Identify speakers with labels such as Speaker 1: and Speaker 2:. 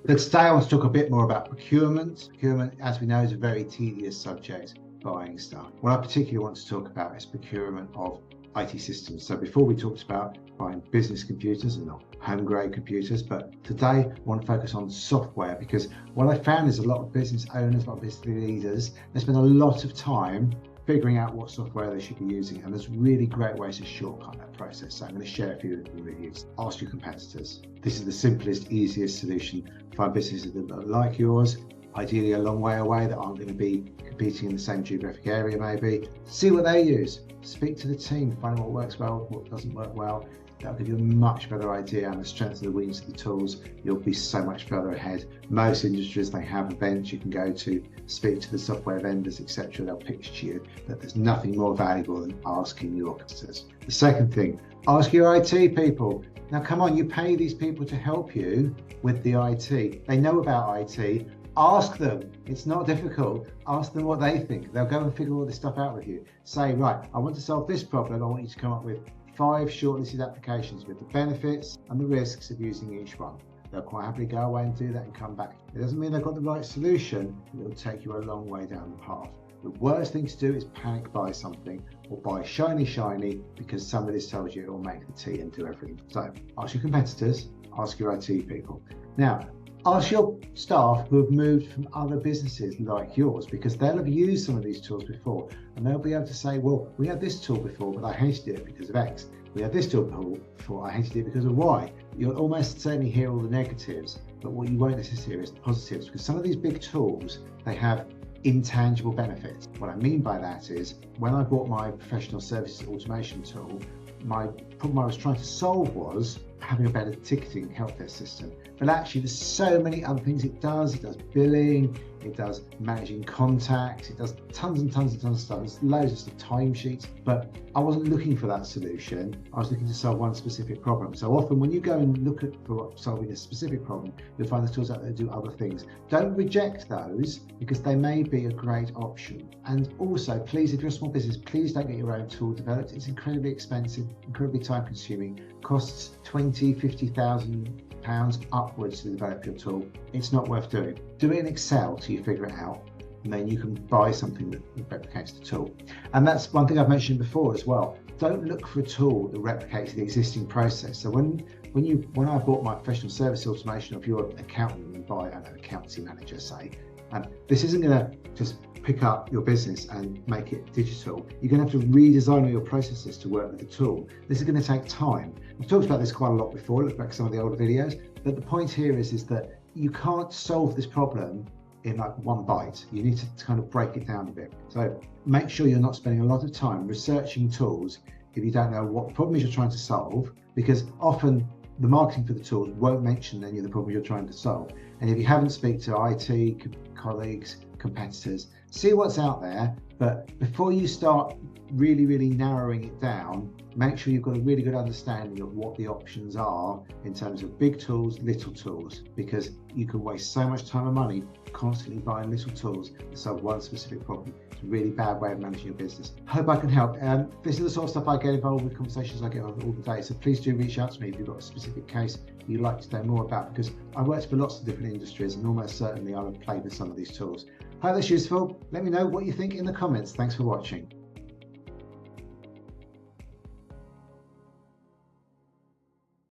Speaker 1: But today I want to talk a bit more about procurement. Procurement, as we know, is a very tedious subject, buying stuff. What I particularly want to talk about is procurement of IT systems. So before we talked about buying business computers and not home grade computers, but today I want to focus on software, because what I found is a lot of business owners, a lot of business leaders, they spend a lot of time figuring out what software they should be using, and there's really great ways to shortcut that process. So I'm going to share a few of them with you. Ask your competitors. This is the simplest, easiest solution for businesses that are like yours, ideally a long way away, that aren't going to be competing in the same geographic area maybe. See what they use. Speak to the team, find what works well, what doesn't work well. That'll give you a much better idea, and the strength of the wings of the tools, you'll be so much further ahead. Most industries, they have events you can go to, speak to the software vendors, etc. They'll pitch to you that there's nothing more valuable than asking your customers. The second thing, ask your IT people. Now come on, you pay these people to help you with the IT. They know about IT. Ask them. It's not difficult. Ask them what they think. They'll go and figure all this stuff out with you. Say, right, I want to solve this problem. I want you to come up with 5 shortlisted applications with the benefits and the risks of using each one. They'll quite happily go away and do that and come back. It doesn't mean they've got the right solution, but it'll take you a long way down the path. The worst thing to do is panic buy something or buy shiny because somebody's told you it will make the tea and do everything. So ask your competitors, ask your IT people. Now, ask your staff who have moved from other businesses like yours, because they'll have used some of these tools before, and they'll be able to say, well, we had this tool before, but I hated it because of X. We had this tool before, I hated it because of Y. You'll almost certainly hear all the negatives, but what you won't necessarily hear is the positives, because some of these big tools, they have intangible benefits. What I mean by that is, when I bought my professional services automation tool, my problem I was trying to solve was having a better ticketing help desk system. But actually there's so many other things it does. It does billing, it does managing contacts, it does tons and tons of stuff. There's loads of stuff, timesheets, but I wasn't looking for that solution. I was looking to solve one specific problem. So often when you go and look for solving a specific problem, you'll find there's tools out there that do other things. Don't reject those, because they may be a great option. And also, please, if you're a small business, please don't get your own tool developed. It's incredibly expensive, incredibly time consuming, costs £20,000-50,000 upwards to develop your tool. It's not worth doing. Do it in Excel till you figure it out, and then you can buy something that replicates the tool. And that's one thing I've mentioned before as well. Don't look for a tool that replicates the existing process. So when I bought my professional service automation, of your accountant and buy, I don't know, accountancy manager, say, this isn't going to just pick up your business and make it digital. You're going to have to redesign all your processes to work with the tool. This is going to take time. I've talked about this quite a lot before. Look back at some of the older videos. But the point here is that you can't solve this problem in like one bite. You need to kind of break it down a bit. So make sure you're not spending a lot of time researching tools if you don't know what problem you're trying to solve, because often the marketing for the tools won't mention any of the problems you're trying to solve. And if you haven't speak to IT colleagues, competitors, see what's out there. But before you start really narrowing it down, make sure you've got a really good understanding of what the options are in terms of big tools, little tools, because you can waste so much time and money constantly buying little tools to solve one specific problem. It's a really bad way of managing your business. Hope I can help. This is the sort of stuff I get involved with, conversations I get on all the day. So please do reach out to me if you've got a specific case you'd like to know more about, because I worked for lots of different industries and almost certainly I'll have played with some of these tools. Hope that's useful. Let me know what you think in the comments. Thanks for watching.